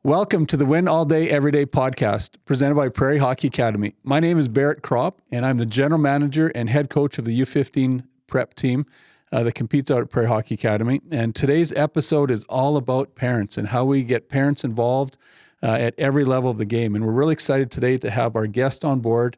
Welcome to the Win All Day Everyday podcast presented by Prairie Hockey Academy. My name is Barrett Kropp, and I'm the general manager and head coach of the U15 prep team that competes out at Prairie Hockey Academy. And today's episode is all about parents and how we get parents involved at every level of the game. And we're really excited today to have our guest on board.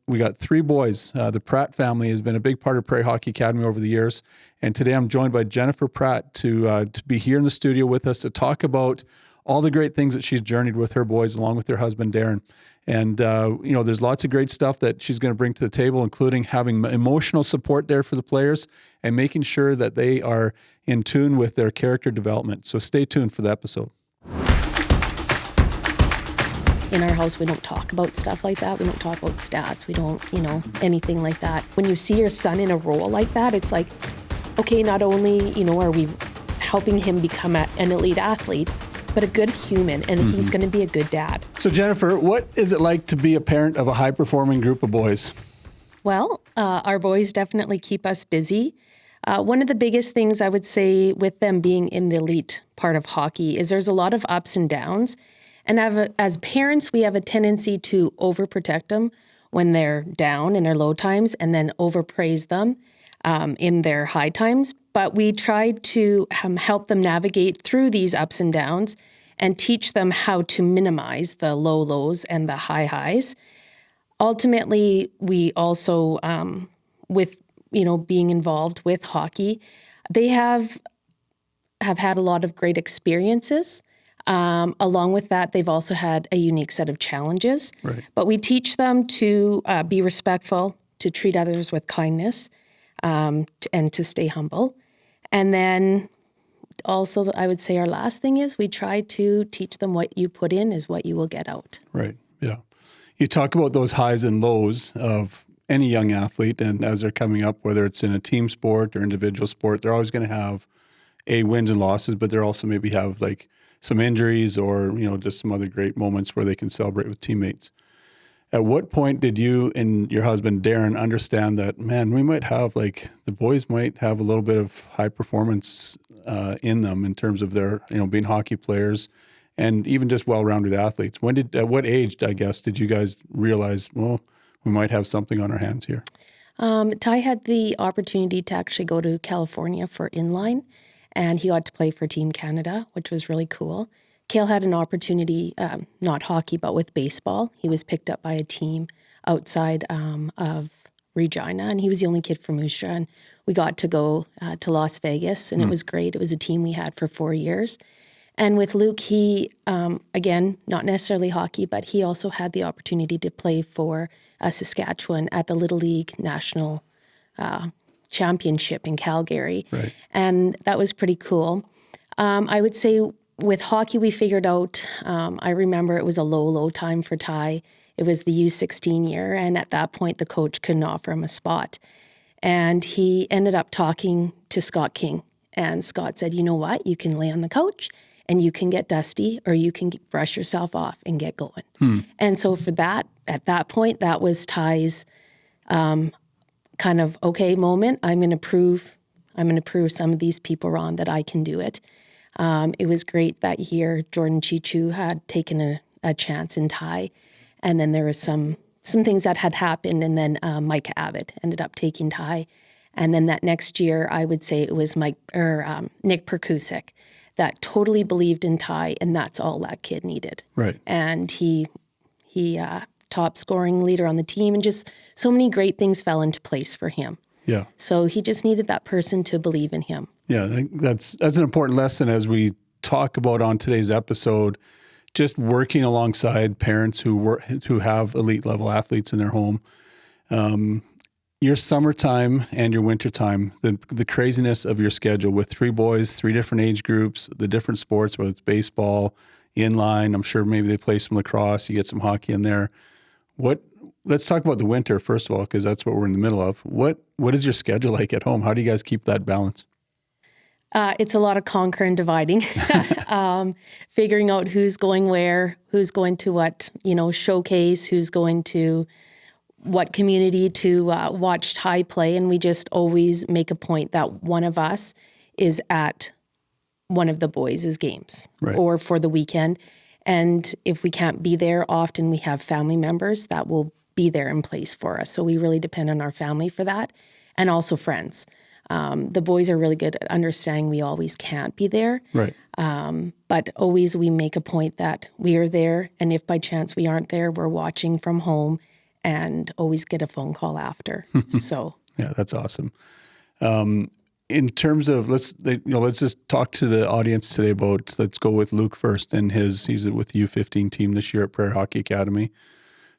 We got three boys. The Pratte family has been a big part of Prairie Hockey Academy over the years. And today I'm joined by Jennifer Pratte to be here in the studio with us to talk about all the great things that she's journeyed with her boys along with her husband, Darren. And, there's lots of great stuff that she's going to bring to the table, including having emotional support there for the players and making sure that they are in tune with their character development. So stay tuned for the episode. In our house, we don't talk about stuff like that. We don't talk about stats. We don't, anything like that. When you see your son in a role like that, it's like, okay, not only, are we helping him become an elite athlete, but a good human, and he's going to be a good dad. So Jennifer, what is it like to be a parent of a high-performing group of boys? Well, our boys definitely keep us busy. One of the biggest things I would say with them being in the elite part of hockey is there's a lot of ups and downs. And as parents, we have a tendency to overprotect them when they're down in their low times and then overpraise them in their high times. But we try to help them navigate through these ups and downs and teach them how to minimize the low lows and the high highs. Ultimately, we also, with being involved with hockey, they have had a lot of great experiences. Along with that, they've also had a unique set of challenges. Right. But we teach them to be respectful, to treat others with kindness, and to stay humble. And then also, I would say our last thing is we try to teach them what you put in is what you will get out. Right, yeah. You talk about those highs and lows of any young athlete, and as they're coming up, whether it's in a team sport or individual sport, they're always going to have wins and losses, but they're also maybe have like some injuries or, just some other great moments where they can celebrate with teammates. At what point did you and your husband, Darren, understand that, man, we might have the boys might have a little bit of high performance in them in terms of their, being hockey players and even just well-rounded athletes? At what age, I guess, did you guys realize, well, we might have something on our hands here? Ty had the opportunity to actually go to California for inline. And he got to play for Team Canada, which was really cool. Cale had an opportunity, not hockey, but with baseball. He was picked up by a team outside of Regina, and he was the only kid from Moose Jaw. And we got to go to Las Vegas, and it was great. It was a team we had for 4 years. And with Luke, he, again, not necessarily hockey, but he also had the opportunity to play for Saskatchewan at the Little League National Championship in Calgary. Right. And that was pretty cool. I would say with hockey, we figured out, I remember it was a low time for Ty. It was the U16 year. And at that point, the coach couldn't offer him a spot. And he ended up talking to Scott King. And Scott said, you know what? You can lay on the couch and you can get dusty or you can brush yourself off and get going. And so for that, at that point, that was Ty's kind of moment. I'm going to prove some of these people wrong that I can do it. It was great that year. Jordan Chichu had taken a chance in Ty, and then there was some things that had happened, and then Mike Abbott ended up taking Ty, and then that next year I would say it was Nick Perkusik that totally believed in Ty, and that's all that kid needed. Right. And he top scoring leader on the team, and just so many great things fell into place for him. Yeah. So he just needed that person to believe in him. Yeah, I think that's an important lesson as we talk about on today's episode, just working alongside parents who have elite level athletes in their home. Your summertime and your wintertime, the craziness of your schedule with three boys, three different age groups, the different sports, whether it's baseball, inline, I'm sure maybe they play some lacrosse, you get some hockey in there. Let's talk about the winter, first of all, because that's what we're in the middle of. What is your schedule like at home? How do you guys keep that balance? It's a lot of conquer and dividing, figuring out who's going where, who's going to what, showcase, who's going to what community to watch Ty play. And we just always make a point that one of us is at one of the boys' games Right. or for the weekend. And if we can't be there, often we have family members that will be there in place for us. So we really depend on our family for that, and also friends. The boys are really good at understanding we always can't be there. Right. But always we make a point that we are there. And if by chance we aren't there, we're watching from home and always get a phone call after. So Yeah, that's awesome. In terms of let's just talk to the audience today about, let's go with Luke first, and he's with the U15 team this year at Prairie Hockey Academy.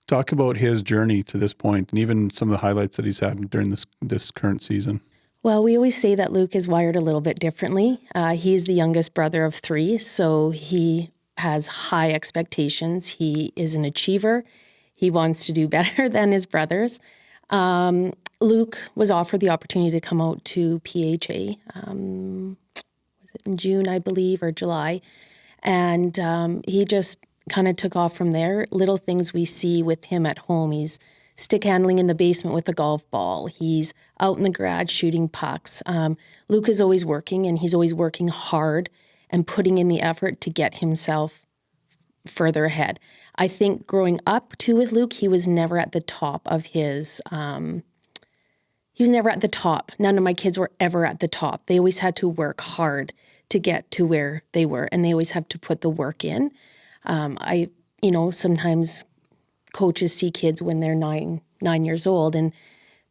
Talk about his journey to this point, and even some of the highlights that he's had during this current season. well, we always say that Luke is wired a little bit differently. He's the youngest brother of 3, so he has high expectations. He is an achiever. He wants to do better than his brothers. Luke was offered the opportunity to come out to PHA, was it in June, I believe, or July? And he just kind of took off from there. Little things we see with him at home. He's stick handling in the basement with a golf ball. He's out in the garage shooting pucks. Luke is always working, and he's always working hard and putting in the effort to get himself further ahead. I think growing up too with Luke, he was never at the top of his. He was never at the top. None of my kids were ever at the top. They always had to work hard to get to where they were, and they always have to put the work in. Sometimes coaches see kids when they're nine years old, and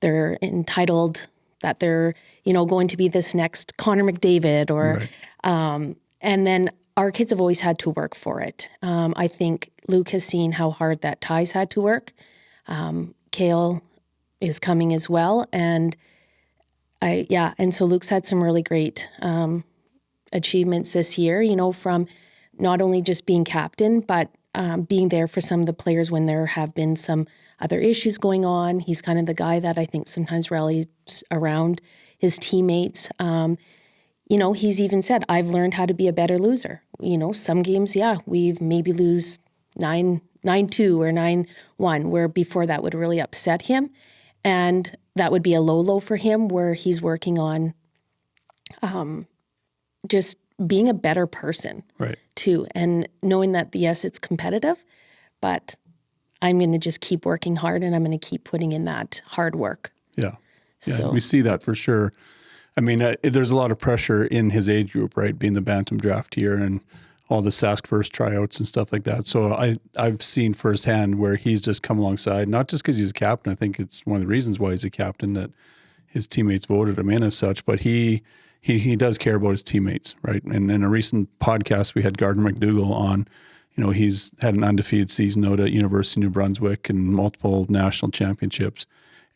they're entitled that they're, going to be this next Connor McDavid, or, Right. and then our kids have always had to work for it. I think Luke has seen how hard that Tais had to work. Kale is coming as well, and so Luke's had some really great achievements this year, from not only just being captain, but being there for some of the players when there have been some other issues going on. He's kind of the guy that I think sometimes rallies around his teammates. He's even said, I've learned how to be a better loser. Some games, we've maybe lose 9-2 or 9-1, where before that would really upset him. And that would be a low for him, where he's working on just being a better person, Right. too. And knowing that, yes, it's competitive, but I'm going to just keep working hard, and I'm going to keep putting in that hard work. Yeah. So We see that for sure. I mean, there's a lot of pressure in his age group, right? Being the Bantam draft year and all the Sask first tryouts and stuff like that. So I've seen firsthand where he's just come alongside, not just because he's a captain. I think it's one of the reasons why he's a captain, that his teammates voted him in as such, but he does care about his teammates, right? And in a recent podcast, we had Gardner McDougall on. He's had an undefeated season out at University of New Brunswick and multiple national championships.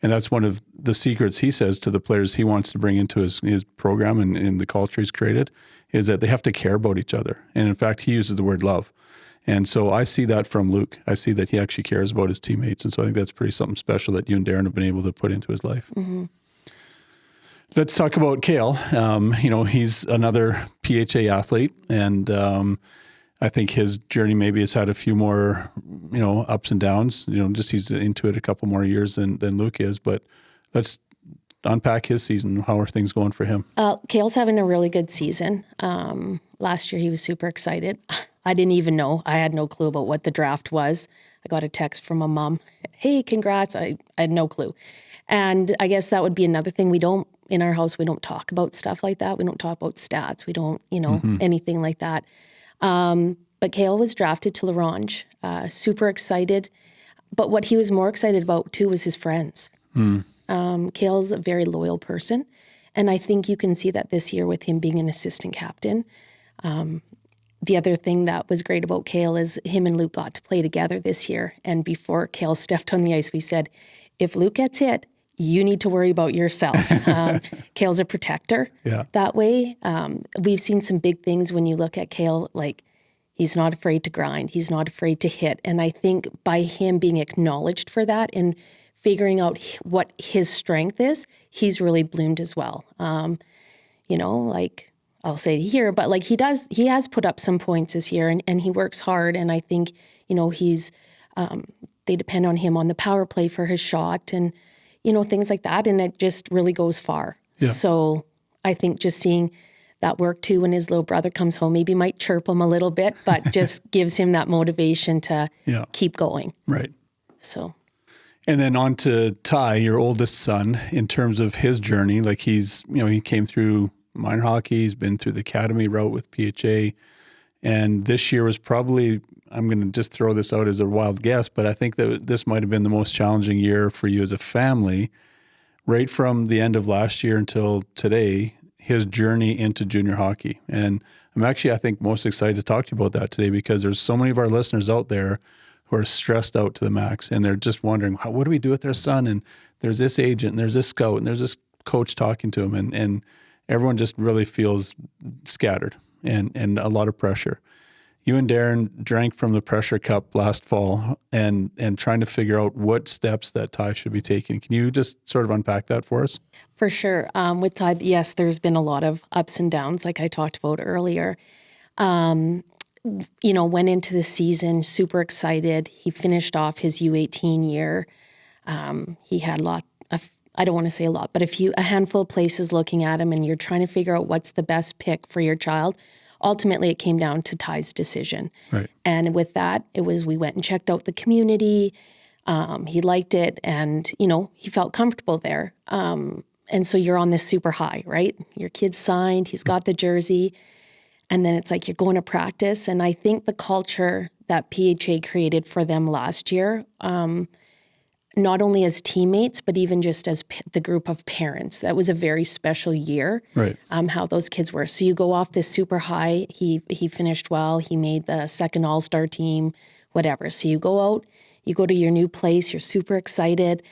And that's one of the secrets, he says, to the players he wants to bring into his program and the culture he's created, is that they have to care about each other. And in fact, he uses the word love. And so I see that from Luke. I see that he actually cares about his teammates. And so I think that's pretty something special that you and Darren have been able to put into his life. Mm-hmm. Let's talk about Kale. He's another PHA athlete, and I think his journey maybe has had a few more, ups and downs. Just he's into it a couple more years than Luke is. But let's unpack his season. How are things going for him? Kale's having a really good season. Last year he was super excited. I didn't even know. I had no clue about what the draft was. I got a text from a mom. Hey, congrats. I had no clue. And I guess that would be another thing. In our house, we don't talk about stuff like that. We don't talk about stats. We don't, anything like that. But Kale was drafted to L'Orange, super excited. But what he was more excited about, too, was his friends. Kale's a very loyal person. And I think you can see that this year with him being an assistant captain. The other thing that was great about Kale is him and Luke got to play together this year. And before Kale stepped on the ice, we said, if Luke gets hit, you need to worry about yourself. Kale's a protector that way. We've seen some big things when you look at Kale, like he's not afraid to grind. He's not afraid to hit. And I think by him being acknowledged for that and figuring out what his strength is, he's really bloomed as well. Like I'll say it here, but like he has put up some points this year and he works hard. And I think, they depend on him on the power play for his shot and, things like that. And it just really goes far. Yeah. So I think just seeing that work too. When his little brother comes home, maybe might chirp him a little bit, but just gives him that motivation to keep going. Right. So. And then on to Ty, your oldest son, in terms of his journey. Like he came through minor hockey, he's been through the academy route with PHA. And this year was probably, I'm going to just throw this out as a wild guess, but I think that this might have been the most challenging year for you as a family, right from the end of last year until today, his journey into junior hockey. And I'm actually, I think, most excited to talk to you about that today because there's so many of our listeners out there who are stressed out to the max and they're just wondering, what do we do with their son? And there's this agent and there's this scout and there's this coach talking to him and everyone just really feels scattered and a lot of pressure. You and Darren drank from the pressure cup last fall and trying to figure out what steps that Ty should be taking. Can you just sort of unpack that for us? For sure. With Ty, yes, there's been a lot of ups and downs, like I talked about earlier. Went into the season super excited. He finished off his U18 year. He had I don't want to say a lot, but a handful of places looking at him, and you're trying to figure out what's the best pick for your child. Ultimately, it came down to Ty's decision. Right. And with that, we went and checked out the community. He liked it and, he felt comfortable there. And so you're on this super high, right? Your kid's signed, he's got the jersey. And then it's like you're going to practice. And I think the culture that PHA created for them last year, not only as teammates, but even just as the group of parents. That was a very special year, right? How those kids were. So you go off this super high. He finished well. He made the second all-star team, whatever. So you go out, you go to your new place, you're super excited.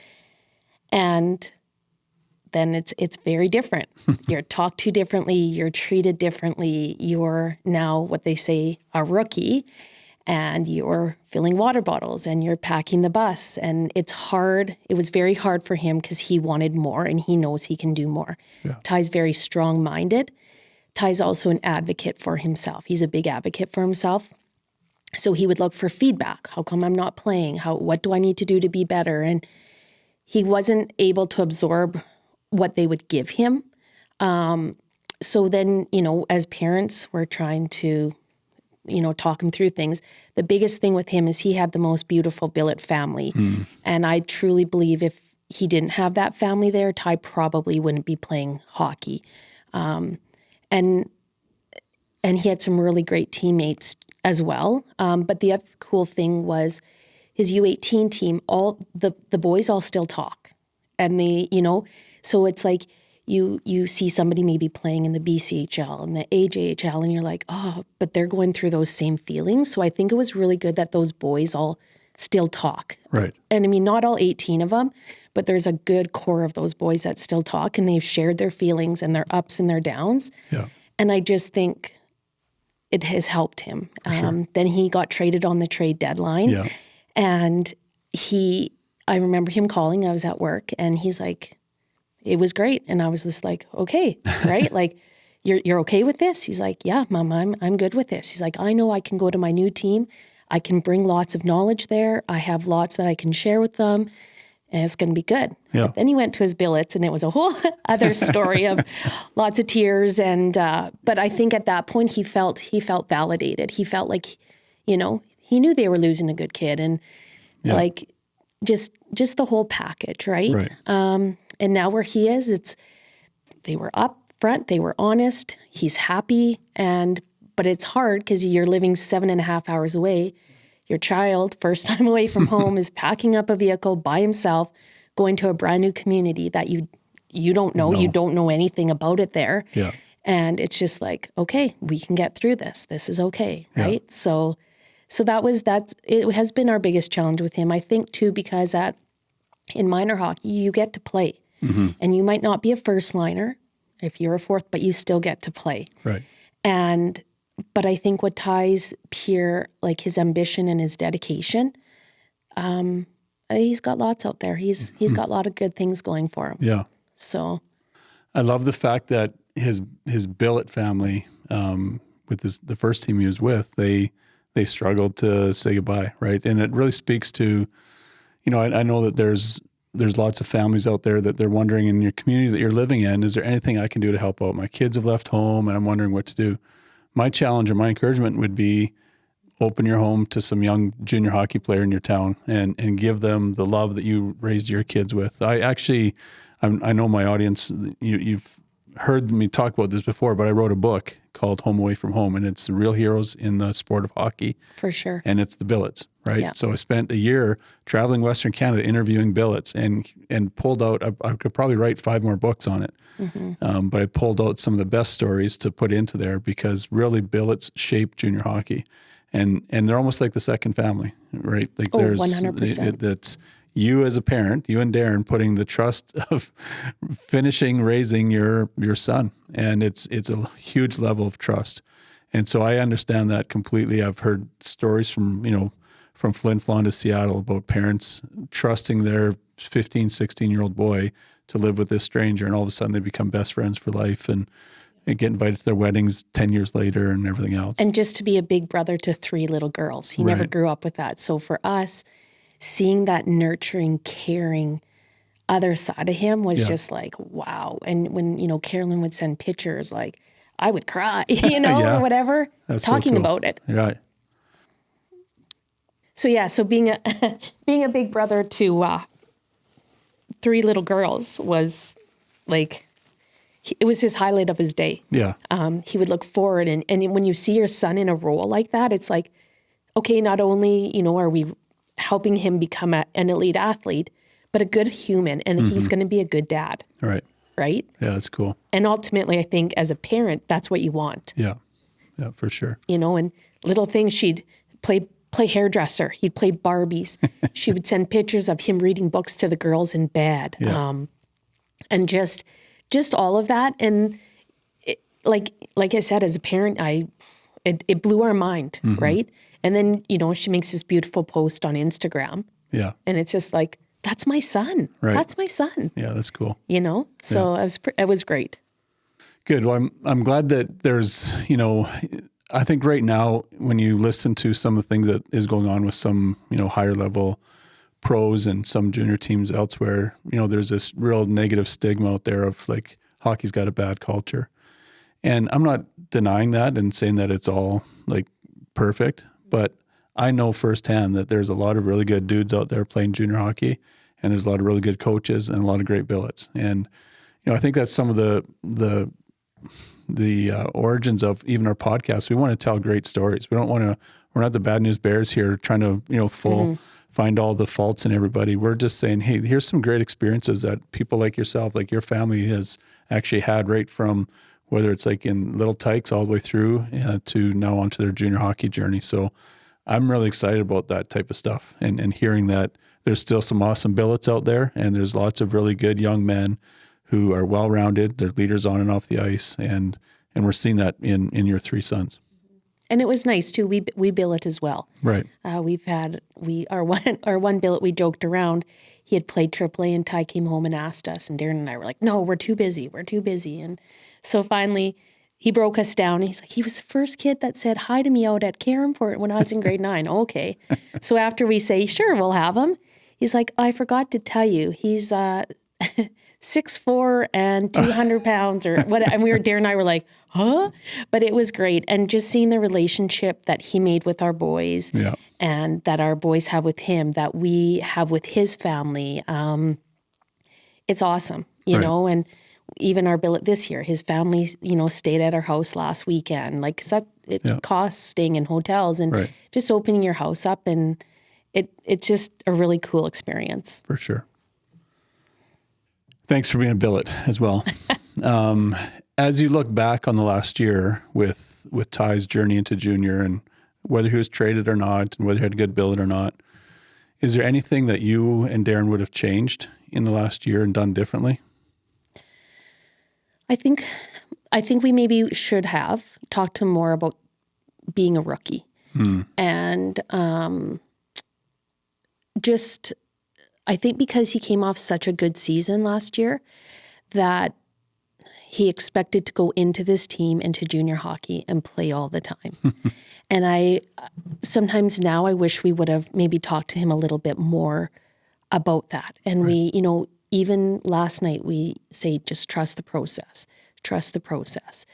And then it's very different. You're talked to differently. You're treated differently. You're now what they say, a rookie. And you're filling water bottles and you're packing the bus. And it's hard. It was very hard for him because he wanted more and he knows he can do more. Yeah. Ty's very strong-minded. Ty's also an advocate for himself. He's a big advocate for himself. So he would look for feedback. How come I'm not playing? What do I need to do to be better? And he wasn't able to absorb what they would give him. So then, as parents, we're trying to talk him through things. The biggest thing with him is he had the most beautiful billet family. And I truly believe if he didn't have that family there, Ty probably wouldn't be playing hockey. And he had some really great teammates as well. But the other cool thing was his U18 team, all the boys all still talk. And they, so it's like, you see somebody maybe playing in the BCHL and the AJHL and you're like, oh, but they're going through those same feelings. So I think it was really good that those boys all still talk. Right. And I mean, not all 18 of them, but there's a good core of those boys that still talk and they've shared their feelings and their ups and their downs. Yeah. And I just think it has helped him. Sure. Then he got traded on the trade deadline. Yeah. And I remember him calling, I was at work and he's like, it was great. And I was just like, okay, right? Like, you're okay with this? He's like, yeah, Mom, I'm good with this. He's like, I know I can go to my new team. I can bring lots of knowledge there. I have lots that I can share with them and it's going to be good. Yeah. But then he went to his billets and it was a whole other story of lots of tears. And, but I think at that point he felt validated. He felt like, he knew they were losing a good kid and like just the whole package. Right. And now where he is, they were up front, they were honest, he's happy, but it's hard because you're living 7.5 hours away. Your child, first time away from home, is packing up a vehicle by himself, going to a brand new community that you don't know, you don't know anything about it there. Yeah. And it's just like, okay, we can get through this. This is okay, right? Yeah. So it has been our biggest challenge with him. I think too, because in minor hockey, you get to play. Mm-hmm. And you might not be a first liner if you're a fourth, but you still get to play. Right. But I think what ties Pierre, like his ambition and his dedication, he's got lots out there. He's got a lot of good things going for him. Yeah. So I love the fact that his billet family, with the first team he was with, they struggled to say goodbye, right? And it really speaks to, I know that there's there's lots of families out there that they're wondering in your community that you're living in, is there anything I can do to help out? My kids have left home and I'm wondering what to do. My challenge or my encouragement would be open your home to some young junior hockey player in your town and give them the love that you raised your kids with. I know my audience, you've heard me talk about this before, but I wrote a book called Home Away from Home, and it's the real heroes in the sport of hockey. For sure. And it's the billets, right? Yeah. So I spent a year traveling Western Canada interviewing billets and pulled out, I could probably write 5 more books on it. But I pulled out some of the best stories to put into there because really billets shape junior hockey. And they're almost like the second family, right? Like 100%. That's you as a parent, you and Darren putting the trust of finishing raising your son. And it's a huge level of trust. And so I understand that completely. I've heard stories from Flin Flon to Seattle about parents trusting their 15, 16-year-old boy to live with this stranger. And all of a sudden they become best friends for life and get invited to their weddings 10 years later and everything else. And just to be a big brother to 3 little girls. He never grew up with that. So for us, seeing that nurturing, caring other side of him was just like, wow. And when, Carolyn would send pictures, like, I would cry, or whatever, That's talking so cool. about it. Right. So being a big brother to 3 little girls was like, it was his highlight of his day. Yeah. He would look forward. And when you see your son in a role like that, it's like, okay, not only, are we helping him become an elite athlete, but a good human. And he's going to be a good dad. Right. Right? Yeah, that's cool. And ultimately, I think as a parent, that's what you want. Yeah. Yeah, for sure. And little things, she'd play hairdresser. He'd play Barbies. She would send pictures of him reading books to the girls in bed. Yeah. And just all of that. And like I said, as a parent, it blew our mind, right? And then, she makes this beautiful post on Instagram. Yeah. And it's just like, that's my son. Right. That's my son. Yeah, that's cool. So it was great. Good. Well, I'm glad that there's, I think right now when you listen to some of the things that is going on with some, higher level pros and some junior teams elsewhere, there's this real negative stigma out there of like hockey's got a bad culture. And I'm not denying that and saying that it's all like perfect, but I know firsthand that there's a lot of really good dudes out there playing junior hockey, and there's a lot of really good coaches and a lot of great billets. And, I think that's some of the origins of even our podcast. We want to tell great stories. We're not the bad news bears here trying to, find all the faults in everybody. We're just saying, hey, here's some great experiences that people like yourself, like your family has actually had right from whether it's like in little Tais all the way through to now onto their junior hockey journey. So I'm really excited about that type of stuff and hearing that there's still some awesome billets out there and there's lots of really good young men who are well-rounded. They're leaders on and off the ice. And we're seeing that in your 3 sons. And it was nice too. We billet as well. Right. Our one billet, we joked around. He had played AAA and Ty came home and asked us, and Darren and I were like, no, we're too busy. And so finally he broke us down. He's like, he was the first kid that said hi to me out at Carenport when I was in grade 9. Okay. So after we say, sure, we'll have him. He's like, I forgot to tell you, he's 6'4" and 200 pounds or what. And Darren and I were like, huh? But it was great. And just seeing the relationship that he made with our boys and that our boys have with him, that we have with his family, it's awesome, you know, and even our billet this year, his family, stayed at our house last weekend. Like, 'cause it costs staying in hotels and just opening your house up. And it's just a really cool experience. For sure. Thanks for being a billet as well. As you look back on the last year with Ty's journey into junior and whether he was traded or not and whether he had a good billet or not, is there anything that you and Darren would have changed in the last year and done differently? I think we maybe should have talked to him more about being a rookie and just I think because he came off such a good season last year that he expected to go into this team, into junior hockey and play all the time. And sometimes now I wish we would have maybe talked to him a little bit more about that. And we, even last night we say, just trust the process, trust the process.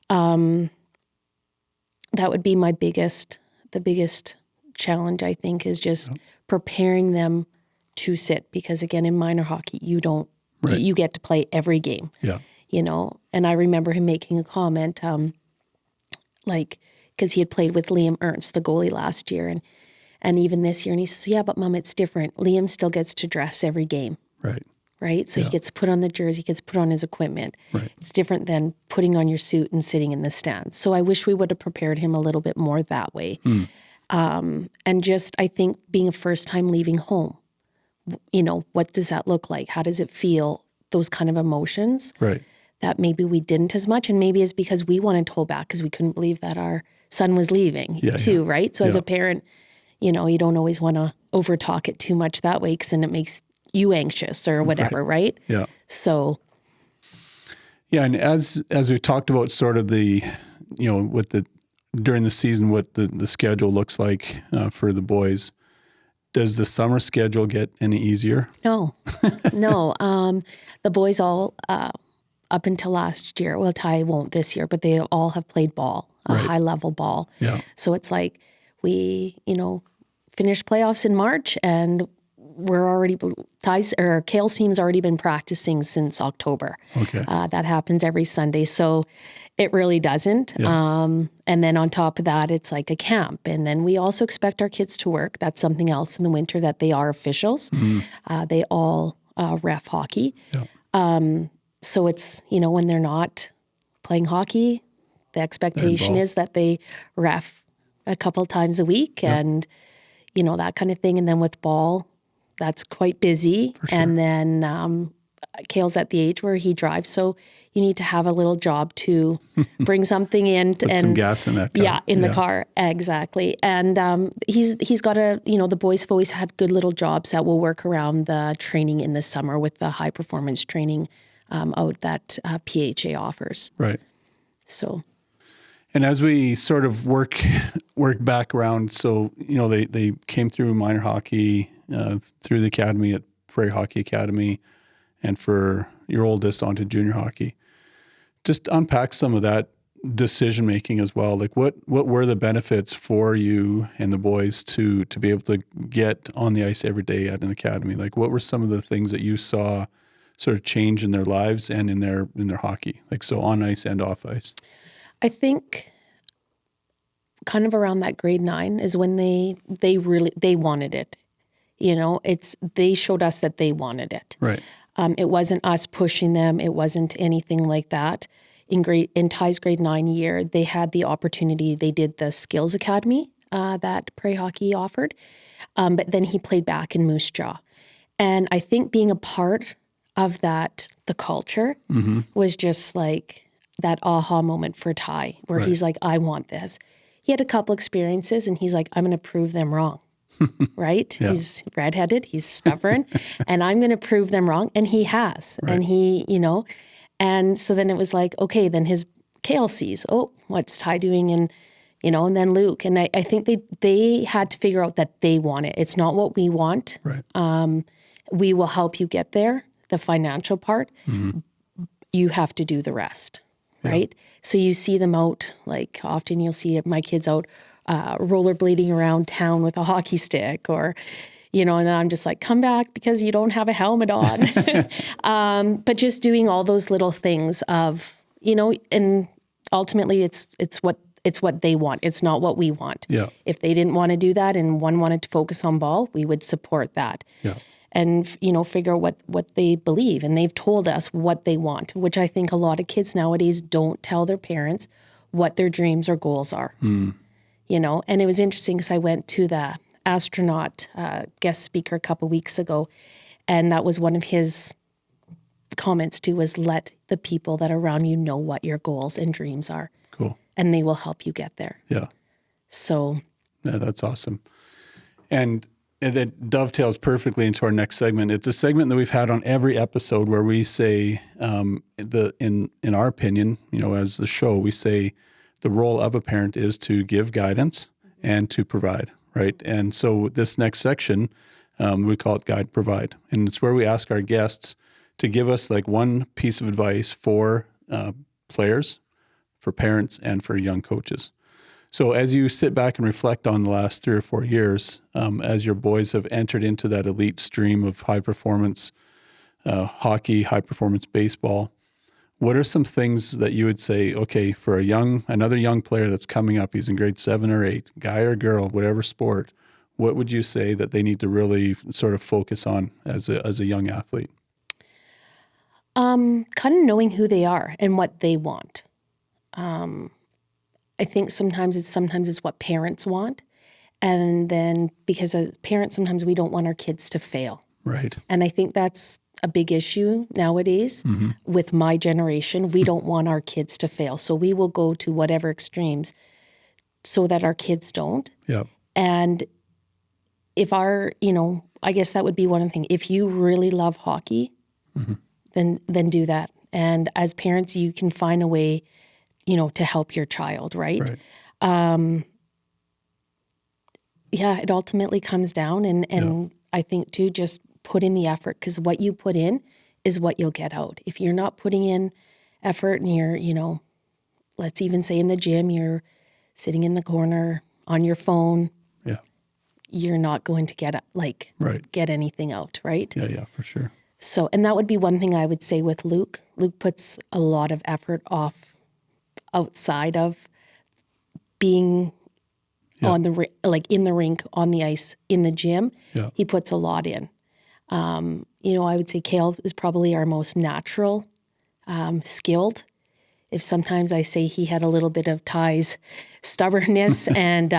That would be the biggest challenge, I think, is just preparing them to sit. Because again, in minor hockey, you don't, you get to play every game. Yeah. And I remember him making a comment, because he had played with Liam Ernst, the goalie, last year, and even this year. And he says, yeah, but Mom, it's different. Liam still gets to dress every game. Right? So he gets to put on the jersey, he gets to put on his equipment. It's different than putting on your suit and sitting in the stands. So I wish we would have prepared him a little bit more that way. And just, I think, being a first time leaving home, what does that look like? How does it feel? Those kind of emotions that maybe we didn't as much. And maybe it's because we wanted to hold back because we couldn't believe that our son was leaving too, right? So as a parent, you don't always want to over talk it too much that way, because then it makes you anxious or whatever, right? Yeah. So. Yeah, and as we've talked about sort of the, during the season, what the schedule looks like for the boys, does the summer schedule get any easier? No. The boys all, up until last year, well, Ty won't this year, but they all have played ball, high level ball. Yeah. So it's like we, finished playoffs in March, and we're already, Kale's team's already been practicing since October. Okay. That happens every Sunday. So it really doesn't. Yeah. And then on top of that, it's like a camp. And then we also expect our kids to work. That's something else in the winter, that they are officials. They all ref hockey. Yeah. So it's, when they're not playing hockey, the expectation is that they ref a couple times a week and, that kind of thing. And then with ball, that's quite busy. Sure. And then Kale's at the age where he drives. So you need to have a little job to bring something in. Put some gas in that car. Yeah, in the car. Exactly. And he's got the boys have always had good little jobs that will work around the training in the summer with the high performance training out that PHA offers. Right. So. And as we sort of work back around, so, they came through minor hockey, through the academy at Prairie Hockey Academy, and for your oldest onto junior hockey. Just unpack some of that decision-making as well. Like what were the benefits for you and the boys to be able to get on the ice every day at an academy? Like what were some of the things that you saw sort of change in their lives and in their hockey? Like, so on ice and off ice. I think kind of around that grade 9 is when they really wanted it. They showed us that they wanted it. Right. It wasn't us pushing them. It wasn't anything like that. In Tais grade 9 year, they had the opportunity. They did the skills academy that Prairie Hockey offered, but then he played back in Moose Jaw. And I think being a part of that, the culture, was just like that aha moment for Ty, where he's like, I want this. He had a couple experiences and he's like, I'm going to prove them wrong. Right? Yeah. He's redheaded, he's stubborn, and I'm going to prove them wrong. And he has. Right. And he, and so then it was like, okay, then his Kale sees, what's Ty doing? And, and then Luke. And I think they had to figure out that they want it. It's not what we want. Right. We will help you get there, the financial part. You have to do the rest. Right? So you see them out, like often you'll see my kids out rollerblading around town with a hockey stick, or, and then I'm just like, come back because you don't have a helmet on. But just doing all those little things of, and ultimately it's what they want. It's not what we want. Yeah. If they didn't want to do that and one wanted to focus on ball, we would support that. Yeah. And, figure out what they believe. And they've told us what they want, which I think a lot of kids nowadays don't tell their parents what their dreams or goals are. And it was interesting because I went to the astronaut guest speaker a couple weeks ago, and that was one of his comments too, was let the people that are around you know what your goals and dreams are. Cool. And they will help you get there. Yeah. So. Yeah, that's awesome. And it dovetails perfectly into our next segment. It's a segment that we've had on every episode where we say, in our opinion, as the show, we say the role of a parent is to give guidance and to provide, right? And so this next section, We call it Guide Provide. And it's where we ask our guests to give us like one piece of advice for players, for parents, and for young coaches. So as you sit back and reflect on the last 3 or 4 years, as your boys have entered into that elite stream of high performance hockey, high performance baseball, what are some things that you would say, okay, for another young player that's coming up, he's in grade 7 or 8, guy or girl, whatever sport, what would you say that they need to really sort of focus on as a young athlete? Kind of knowing who they are and what they want. I think sometimes it's what parents want. And then because as parents, sometimes we don't want our kids to fail. Right. And I think that's a big issue nowadays with my generation. We don't want our kids to fail. So we will go to whatever extremes so that our kids don't. Yeah. And if I guess that would be one thing. If you really love hockey, then do that. And as parents, you can find a way, to help your child, right? Yeah, it ultimately comes down. And I think too, just put in the effort, because what you put in is what you'll get out. If you're not putting in effort and you're, let's even say in the gym, you're sitting in the corner on your phone, you're not going to get anything out, right? Yeah, for sure. So, and that would be one thing I would say with Luke. Luke puts a lot of effort outside of being on the in the rink, on the ice, in the gym. Yeah. He puts a lot in. I would say Kale is probably our most natural, skilled. If sometimes I say he had a little bit of Tais stubbornness and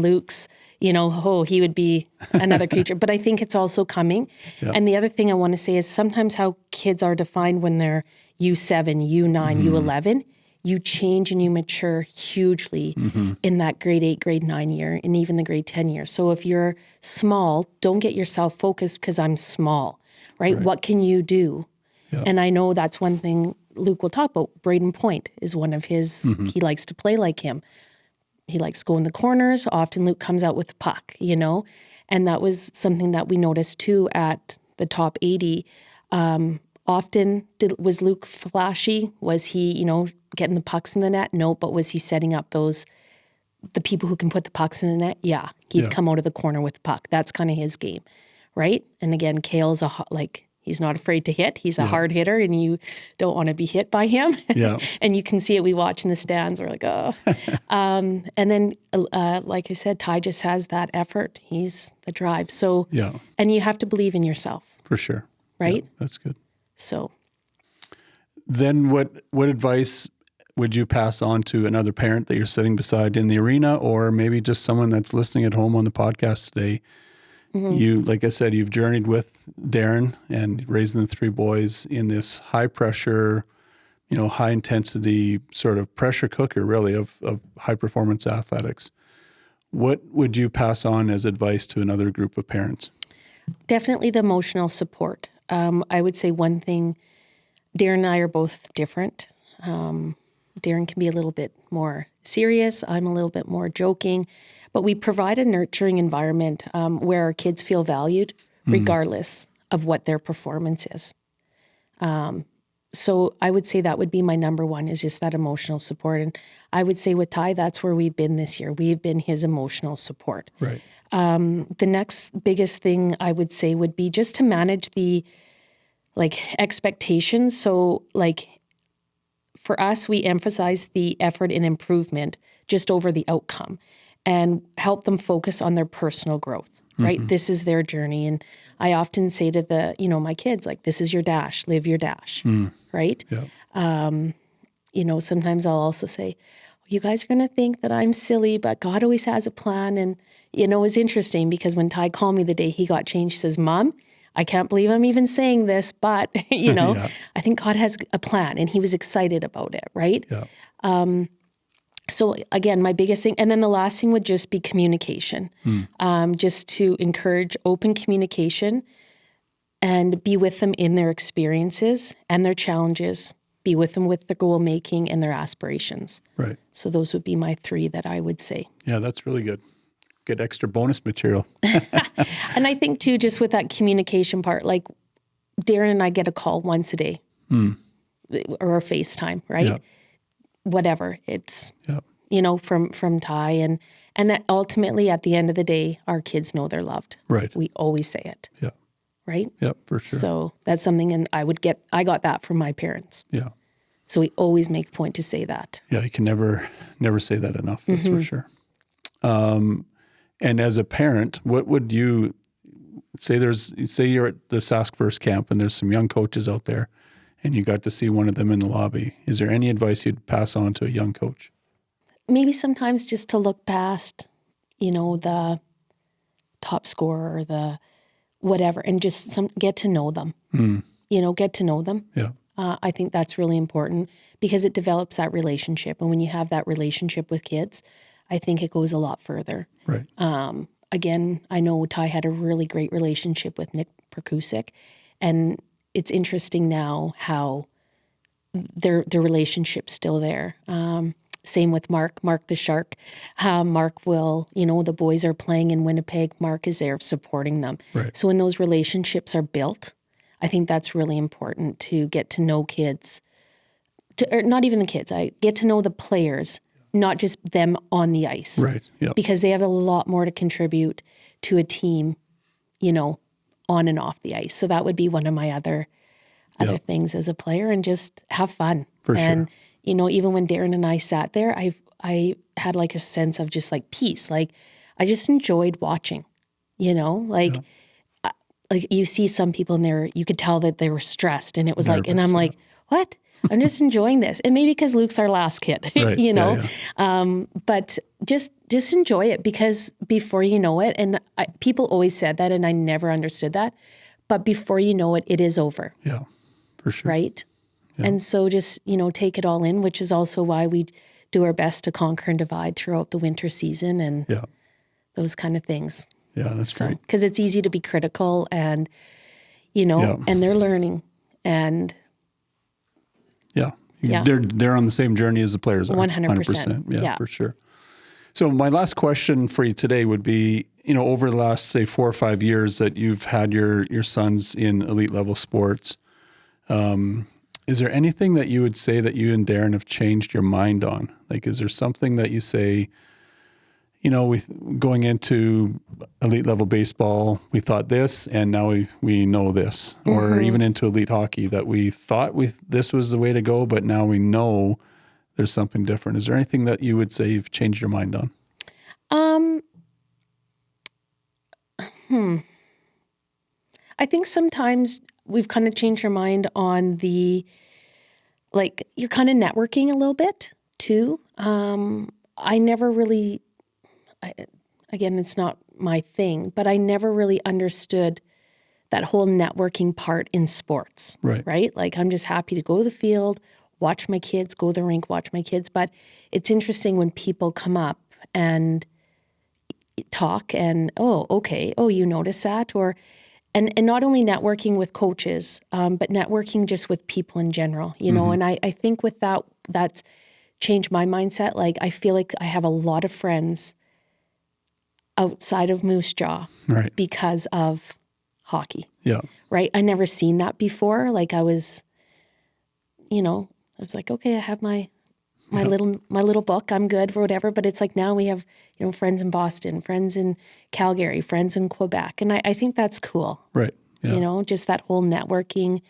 Luke's, he would be another creature. But I think it's also coming. Yeah. And the other thing I want to say is sometimes how kids are defined when they're U7, U9, U11, you change and you mature hugely in that grade 8, grade 9 year, and even the grade 10 year. So if you're small, don't get yourself focused because I'm small, right? What can you do? Yeah. And I know that's one thing Luke will talk about. Braden Point is one of his, he likes to play like him. He likes to go in the corners. Often Luke comes out with the puck, and that was something that we noticed too at the top 80. Was Luke flashy? Was he, getting the pucks in the net? No, but was he setting up the people who can put the pucks in the net? Yeah, he'd come out of the corner with the puck. That's kind of his game, right? And again, Kale's he's not afraid to hit. He's a hard hitter, and you don't want to be hit by him. Yeah. And you can see it. We watch in the stands. We're like, oh. And then, like I said, Ty just has that effort. He's the drive. So, and you have to believe in yourself. For sure. Right? Yeah, that's good. So. Then what advice would you pass on to another parent that you're sitting beside in the arena, or maybe just someone that's listening at home on the podcast today? You, like I said, you've journeyed with Darren and raising the 3 boys in this high pressure, high intensity sort of pressure cooker, really, of high performance athletics. What would you pass on as advice to another group of parents? Definitely the emotional support. I would say one thing, Darren and I are both different. Darren can be a little bit more serious. I'm a little bit more joking. But we provide a nurturing environment where our kids feel valued regardless of what their performance is. So I would say that would be my number one, is just that emotional support. And I would say with Ty, that's where we've been this year. We've been his emotional support. Right. The next biggest thing I would say would be just to manage the expectations. So for us, we emphasize the effort and improvement just over the outcome, and help them focus on their personal growth, right? This is their journey. And I often say to my kids, this is your dash, live your dash, right? Yeah. Sometimes I'll also say, you guys are going to think that I'm silly, but God always has a plan. And, it's interesting because when Ty called me the day he got changed, he says, Mom, I can't believe I'm even saying this, but, I think God has a plan, and he was excited about it, right? Yeah. So again, my biggest thing, and then the last thing would just be communication, just to encourage open communication and be with them in their experiences and their challenges, be with them with their goal making and their aspirations. Right. So those would be my 3 that I would say. Yeah, that's really good. get extra bonus material. And I think too, just with that communication part, like Darren and I get a call once a day or a FaceTime, right? Yeah. Whatever. It's, Yeah. from Ty. And that ultimately at the end of the day, our kids know they're loved. Right. We always say it. Yeah. Right? Yeah, for sure. So that's something, and I got that from my parents. Yeah. So we always make a point to say that. Yeah, you can never say that enough. That's for sure. And as a parent, what would you say? Say you're at the Sask First camp, and there's some young coaches out there, and you got to see one of them in the lobby. Is there any advice you'd pass on to a young coach? Maybe sometimes just to look past, the top scorer or the whatever, and just get to know them. Get to know them. Yeah. I think that's really important because it develops that relationship. And when you have that relationship with kids, I think it goes a lot further. Right. Again, I know Ty had a really great relationship with Nick Perkusik, and it's interesting now how their relationship's still there. Same with Mark the Shark. Mark will, the boys are playing in Winnipeg. Mark is there supporting them. Right. So when those relationships are built, I think that's really important to get to know kids, or not even the kids. I get to know the players, not just them on the ice. Right. Yeah. Because they have a lot more to contribute to a team, on and off the ice. So that would be one of my other things as a player, and just have fun. For and, sure. Even when Darren and I sat there, I had like a sense of just like peace. Like I just enjoyed watching, like you see some people in there, you could tell that they were stressed, and it was like, and I'm like, what? I'm just enjoying this. And maybe because Luke's our last kid, Right. But just enjoy it, because before you know it, and people always said that, and I never understood that, but before you know it, it is over. Yeah, for sure. Right? Yeah. And so just, take it all in, which is also why we do our best to conquer and divide throughout the winter season and those kind of things. Yeah, that's great. Because it's easy to be critical and, and they're learning, and yeah. Yeah. They're on the same journey as the players are. 100%. Yeah, for sure. So my last question for you today would be, over the last, say, 4 or 5 years that you've had your sons in elite level sports, is there anything that you would say that you and Darren have changed your mind on? Like, is there something that you say, going into elite level baseball, we thought this, and now we know this, or even into elite hockey that we thought this was the way to go, but now we know there's something different. Is there anything that you would say you've changed your mind on? I think sometimes we've kind of changed our mind on you're kind of networking a little bit too. I never really, again, it's not my thing, but I never really understood that whole networking part in sports. Right? Like, I'm just happy to go to the field, watch my kids, go to the rink, watch my kids. But it's interesting when people come up and talk and, oh, okay, oh, you notice that? And not only networking with coaches, but networking just with people in general, and I think with that's changed my mindset. Like, I feel like I have a lot of friends outside of Moose Jaw because of hockey. Yeah. Right? I never seen that before. Like, I was like, okay, I have my little book, I'm good for whatever. But it's like now we have, friends in Boston, friends in Calgary, friends in Quebec. And I think that's cool. Right. Yeah. Just that whole networking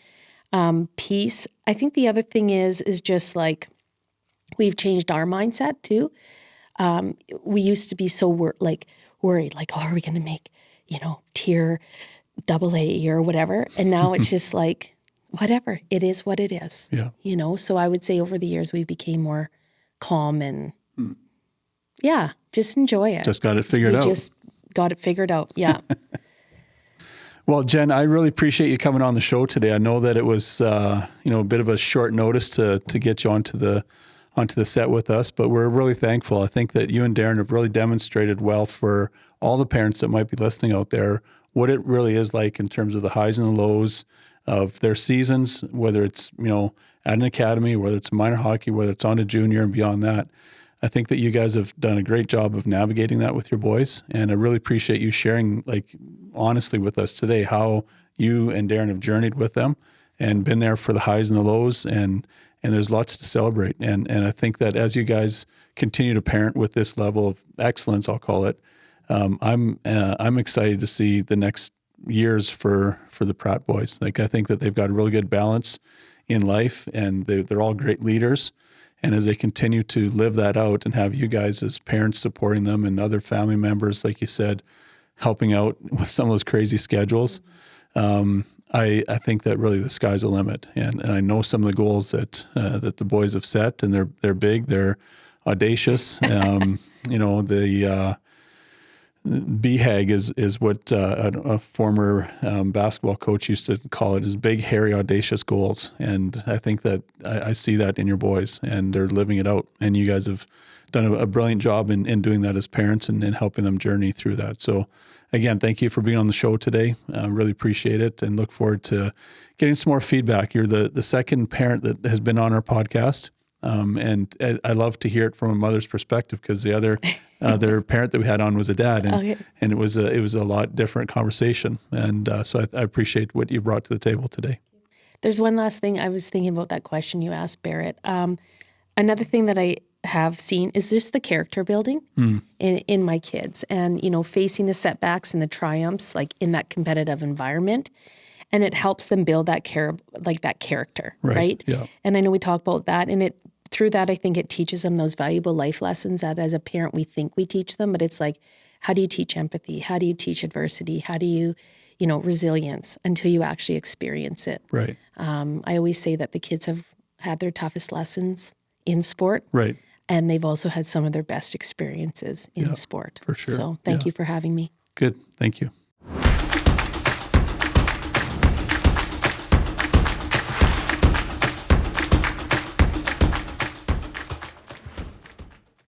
piece. I think the other thing is just like, we've changed our mindset too. We used to be so worried, like, oh, are we going to make, tier AA or whatever? And now it's just like, whatever, it is what it is. Yeah. So I would say over the years we became more calm and just enjoy it. Just got it figured out. Just got it figured out. Yeah. Well, Jen, I really appreciate you coming on the show today. I know that it was, a bit of a short notice to get you onto the set with us, but we're really thankful. I think that you and Darren have really demonstrated well for all the parents that might be listening out there what it really is like in terms of the highs and the lows of their seasons, whether it's, at an academy, whether it's minor hockey, whether it's on to junior and beyond that. I think that you guys have done a great job of navigating that with your boys. And I really appreciate you sharing, like, honestly with us today, how you and Darren have journeyed with them and been there for the highs and the lows. And there's lots to celebrate. And I think that as you guys continue to parent with this level of excellence, I'll call it, I'm excited to see the next years for the Pratte boys. Like, I think that they've got a really good balance in life, and they're all great leaders. And as they continue to live that out and have you guys as parents supporting them and other family members, like you said, helping out with some of those crazy schedules, I think that really the sky's the limit. And I know some of the goals that the boys have set, and they're big, they're audacious. The BHAG is what a former basketball coach used to call it, is big, hairy, audacious goals. And I think that I see that in your boys, and they're living it out. And you guys have done a brilliant job in doing that as parents and helping them journey through that. So again, thank you for being on the show today. Really appreciate it, and look forward to getting some more feedback. You're the second parent that has been on our podcast. And I love to hear it from a mother's perspective, because the other parent that we had on was a dad, and it was a lot different conversation. And so I appreciate what you brought to the table today. There's one last thing I was thinking about that question you asked, Barrett. Another thing that I have seen is just the character building in my kids, and facing the setbacks and the triumphs, like in that competitive environment. And it helps them build that character, right? Yeah. And I know we talk about that, and through that, I think it teaches them those valuable life lessons that as a parent we think we teach them, but it's like, how do you teach empathy? How do you teach adversity? How do you, resilience, until you actually experience it? Right. I always say that the kids have had their toughest lessons in sport, Right. and they've also had some of their best experiences in sport. For sure. So thank you for having me. Good. Thank you.